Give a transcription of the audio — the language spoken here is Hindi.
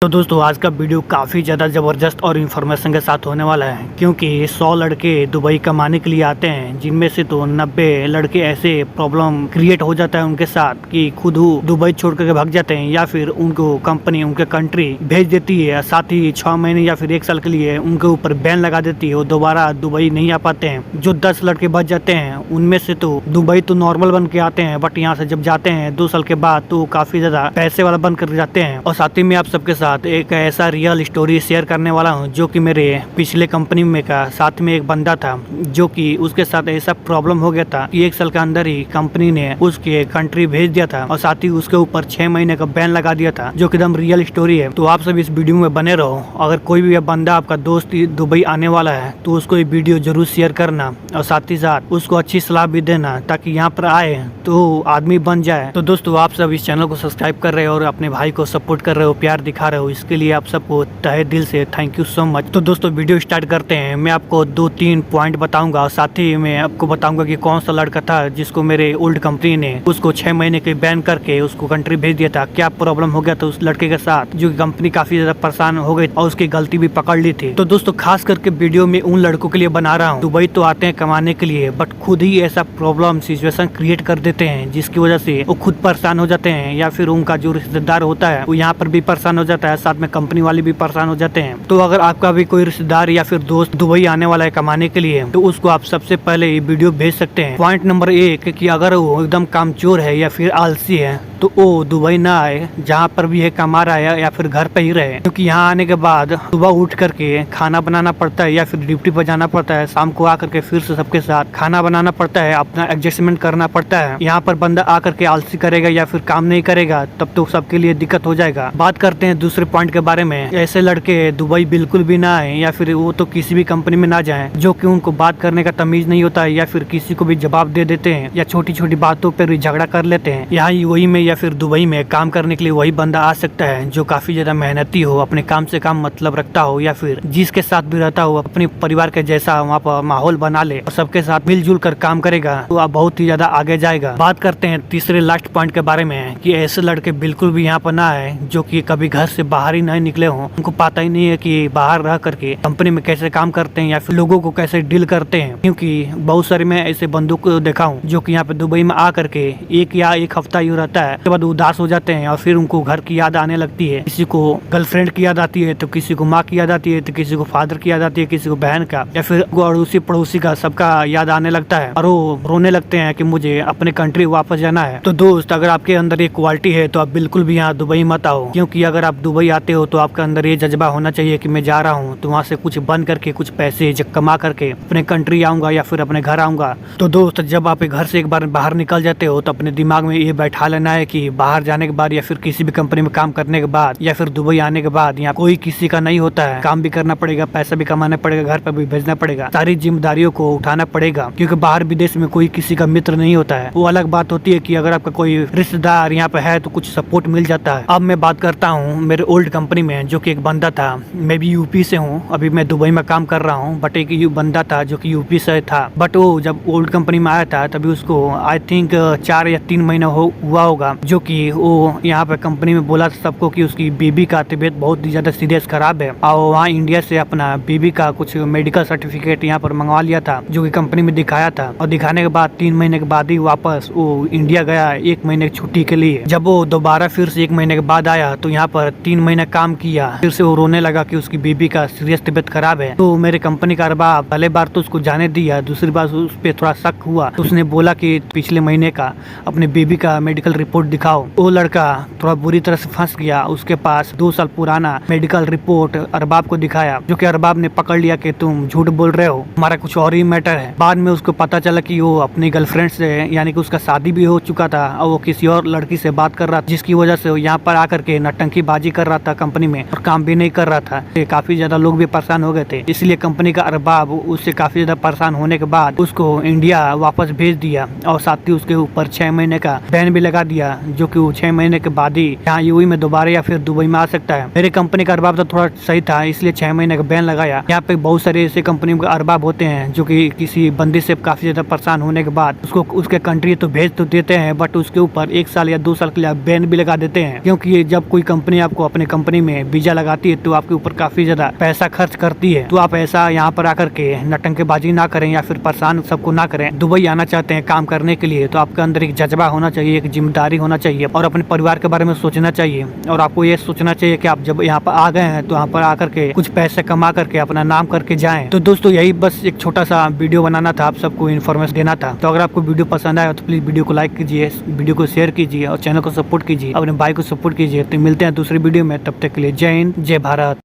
तो दोस्तों आज का वीडियो काफ़ी ज़्यादा ज़बरदस्त और इन्फॉर्मेशन के साथ होने वाला है, क्योंकि 100 लड़के दुबई कमाने के लिए आते हैं, जिनमें से तो 90 लड़के ऐसे प्रॉब्लम क्रिएट हो जाता है उनके साथ कि खुद दुबई छोड़ करके भाग जाते हैं, या फिर उनको कंपनी उनके कंट्री भेज देती है। साथ ही 6 महीने या फिर 1 साल के लिए उनके ऊपर बैन लगा देती है, वो दोबारा दुबई नहीं आ पाते हैं। जो 10 लड़के बच जाते हैं उनमें से तो दुबई तो नॉर्मल बन के आते हैं, बट यहाँ से जब जाते हैं 2 साल के बाद तो काफ़ी ज़्यादा पैसे वाला बन कर जाते हैं। और साथ ही में आप सबके साथ एक ऐसा रियल स्टोरी शेयर करने वाला हूं, जो कि मेरे पिछले कंपनी में का साथ में एक बंदा था, जो कि उसके साथ ऐसा प्रॉब्लम हो गया था कि 1 साल के अंदर ही कंपनी ने उसके कंट्री भेज दिया था, और साथ ही उसके ऊपर 6 महीने का बैन लगा दिया था, जो कि एकदम रियल स्टोरी है। तो आप सब इस वीडियो में बने रहो। अगर कोई भी बंदा आपका दोस्त दुबई आने वाला है तो उसको ये वीडियो जरूर शेयर करना, और साथ ही साथ उसको अच्छी सलाह भी देना, ताकि यहाँ पर आए तो आदमी बन जाए। तो दोस्तों आप सब इस चैनल को सब्सक्राइब कर रहे हो और अपने भाई को सपोर्ट कर रहे हो, प्यार दिखा रहे हो, इसके लिए आप सबको तहे दिल से थैंक यू सो मच। तो दोस्तों वीडियो स्टार्ट करते हैं। मैं आपको 2-3 पॉइंट बताऊंगा, और साथ ही मैं आपको बताऊंगा कि कौन सा लड़का था जिसको मेरे ओल्ड कंपनी ने उसको 6 महीने के बैन करके उसको कंट्री भेज दिया था। क्या प्रॉब्लम हो गया था उस लड़के के साथ, जो कि कंपनी काफी ज्यादा परेशान हो गई और उसकी गलती भी पकड़ ली थी। तो दोस्तों खास करके वीडियो में उन लड़कों के लिए बना रहा हूँ, दुबई तो आते हैं कमाने के लिए, बट खुद ही ऐसा प्रॉब्लम सिचुएशन क्रिएट कर देते हैं, जिसकी वजह से वो खुद परेशान हो जाते हैं, या फिर उनका जो रिश्तेदार होता है वो यहाँ पर भी परेशान हो जाता है, साथ में कंपनी वाले भी परेशान हो जाते हैं। तो अगर आपका भी कोई रिश्तेदार या फिर दोस्त दुबई आने वाला है कमाने के लिए, तो उसको आप सबसे पहले ये वीडियो भेज सकते हैं। पॉइंट नंबर 1 कि अगर वो एकदम कामचोर है या फिर आलसी है तो वो दुबई ना आए, जहाँ पर भी है कमा रहा है या फिर घर पे ही रहे, क्योंकि यहाँ आने के बाद सुबह उठ करके खाना बनाना पड़ता है या फिर ड्यूटी पर जाना पड़ता है, शाम को आकर के फिर से सबके साथ खाना बनाना पड़ता है, अपना एडजस्टमेंट करना पड़ता है। यहाँ पर बंदा आकर के आलसी करेगा या फिर काम नहीं करेगा तब तो सबके लिए दिक्कत हो जाएगा। बात करते हैं दूसरे पॉइंट के बारे में। ऐसे लड़के दुबई बिल्कुल भी ना आए, या फिर वो तो किसी भी कंपनी में ना जाएं, जो कि उनको बात करने का तमीज नहीं होता है, या फिर किसी को भी जवाब दे देते हैं, या छोटी छोटी बातों पर भी झगड़ा कर लेते हैं। यहाँ वही में या फिर दुबई में काम करने के लिए वही बंदा आ सकता है जो काफी ज्यादा मेहनती हो, अपने काम से काम मतलब रखता हो, या फिर जिसके साथ भी रहता हो अपने परिवार के जैसा वहाँ पर माहौल बना ले और सबके साथ मिलजुल कर काम करेगा, तो आप बहुत ही ज्यादा आगे जाएगा। बात करते हैं तीसरे लास्ट पॉइंट के बारे में, कि ऐसे लड़के बिल्कुल भी यहाँ पर ना आए जो कि कभी घर से बाहर ही नहीं निकले हों, उनको पता ही नहीं है कि बाहर रह करके कंपनी में कैसे काम करते हैं या फिर लोगों को कैसे डील करते हैं। क्योंकि बहुत सारे मैं ऐसे बंदों को देखा हूँ जो कि यहाँ पे दुबई में आ करके 1 हफ्ता ही रहता है, उसके बाद उदास हो जाते हैं और फिर उनको घर की याद आने लगती है। किसी को गर्लफ्रेंड की याद आती है, तो किसी को माँ की याद आती है, तो किसी को फादर की याद आती है, किसी को बहन का, या फिर अड़ोसी पड़ोसी का, सबका याद आने लगता है और वो रोने लगते हैं कि मुझे अपने कंट्री वापस जाना है। तो दोस्त अगर आपके अंदर ये क्वालिटी है तो आप बिल्कुल भी यहाँ दुबई मत आओ, क्योंकि अगर आप दुबई आते हो तो आपके अंदर ये जज्बा होना चाहिए कि मैं जा रहा हूँ तो वहाँ से कुछ बन करके कुछ पैसे कमा करके अपने कंट्री आऊंगा या फिर अपने घर आऊंगा। तो दोस्त जब आप घर से एक बार बाहर निकल जाते हो तो अपने दिमाग में ये बैठा लेना है कि बाहर जाने के बाद या फिर किसी भी कंपनी में काम करने के बाद या फिर दुबई आने के बाद यहाँ कोई किसी का नहीं होता है। काम भी करना पड़ेगा, पैसा भी कमाना पड़ेगा, घर पर भी भेजना पड़ेगा, सारी जिम्मेदारियों को उठाना पड़ेगा, क्योंकि बाहर विदेश में कोई किसी का मित्र नहीं होता है। वो अलग बात होती है कि अगर आपका कोई रिश्तेदार यहाँ पे है तो कुछ सपोर्ट मिल जाता है। अब मैं बात करता हूँ मेरे ओल्ड कंपनी में, जो कि एक बंदा था, मैं भी यूपी से हूँ, अभी मैं दुबई में काम कर रहा हूँ, बट एक बंदा था जो कि यूपी से था, बट वो जब ओल्ड कंपनी में आया था तभी उसको आई थिंक 4 या 3 महीना हुआ होगा, जो कि वो यहाँ पे कंपनी में बोला सबको कि उसकी बीबी का तबीयत बहुत ही ज्यादा सीरियस खराब है, और वहाँ इंडिया से अपना बीबी का कुछ मेडिकल सर्टिफिकेट यहाँ पर मंगवा लिया था, जो कि कंपनी में दिखाया था, और दिखाने के बाद 3 महीने के बाद ही वापस वो इंडिया गया 1 महीने की छुट्टी के लिए। जब वो दोबारा फिर से 1 महीने के बाद आया तो यहाँ पर 3 महीने काम किया, फिर से वो रोने लगा कि उसकी बीबी का सीरियस तबीयत खराब है। तो मेरे कंपनी का अरबाब पहले बार तो उसको जाने दिया, दूसरी बार उस पर थोड़ा शक हुआ तो उसने बोला कि पिछले महीने का अपने बेबी का मेडिकल रिपोर्ट दिखाओ। वो लड़का थोड़ा बुरी तरह से फंस गया, उसके पास 2 साल पुराना मेडिकल रिपोर्ट अरबाब को दिखाया, जो कि अरबाब ने पकड़ लिया कि तुम झूठ बोल रहे हो, हमारा कुछ और ही मैटर है। बाद में उसको पता चला कि वो अपनी गर्लफ्रेंड से, यानी कि उसका शादी भी हो चुका था और वो किसी और लड़की से बात कर रहा था, जिसकी वजह से वो यहाँ पर आकर के नटंकी बाजी कर रहा था कंपनी में और काम भी नहीं कर रहा था। काफी ज्यादा लोग भी परेशान हो गए थे, इसलिए कंपनी का अरबाब उससे काफी ज्यादा परेशान होने के बाद उसको इंडिया वापस भेज दिया, और साथ ही उसके ऊपर 6 महीने का बैन भी लगा दिया, जो कि वो 6 महीने के बाद ही यहाँ यूएई में दोबारा या फिर दुबई में आ सकता है। मेरे कंपनी का अरबाब तो थोड़ा सही था, इसलिए 6 महीने का बैन लगाया। यहाँ पे बहुत सारे ऐसे कंपनियों के अरबाब होते हैं जो कि किसी बंदी से काफी ज्यादा परेशान होने के बाद उसको उसके कंट्री तो भेज तो देते हैं, बट उसके ऊपर 1 साल या 2 साल के लिए बैन भी लगा देते हैं। क्योंकि जब कोई कंपनी आपको अपने कंपनी में वीजा लगाती है तो आपके ऊपर काफी ज्यादा पैसा खर्च करती है। तो आप ऐसा यहाँ पर आकर के नटंकेबाजी ना करें या फिर परेशान सबको ना करें। दुबई आना चाहते हैं काम करने के लिए तो आपके अंदर एक जज्बा होना चाहिए, एक जिम्मेदारी होना चाहिए और अपने परिवार के बारे में सोचना चाहिए। और आपको ये सोचना चाहिए कि आप जब यहाँ पर आ गए हैं तो यहाँ पर आकर के कुछ पैसे कमा करके अपना नाम करके जाएं। तो दोस्तों यही बस एक छोटा सा वीडियो बनाना था, आप सबको इन्फॉर्मेशन देना था। तो अगर आपको वीडियो पसंद आया तो प्लीज वीडियो को लाइक कीजिए, वीडियो को शेयर कीजिए और चैनल को सपोर्ट कीजिए, अपने भाई को सपोर्ट कीजिए। तो मिलते हैं दूसरी वीडियो में, तब तक के लिए जय हिंद, जय भारत।